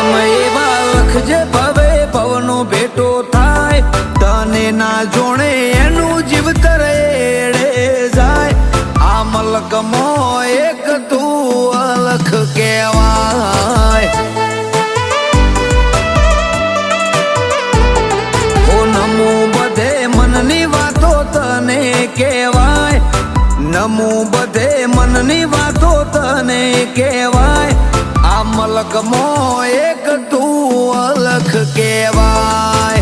નામ એવા લખજે ભવે ભવનો ભેટો થાય તને ના જોણે એનું જીવતર એડે જાય આ મલકમો એક તું અલખ કહેવાય ઓ નમો બધે મનની વાતો તને કહેવાય નમો બધે મનની વાતો તને કહેવાય આ મલકમો એક તું અલખ કહેવાય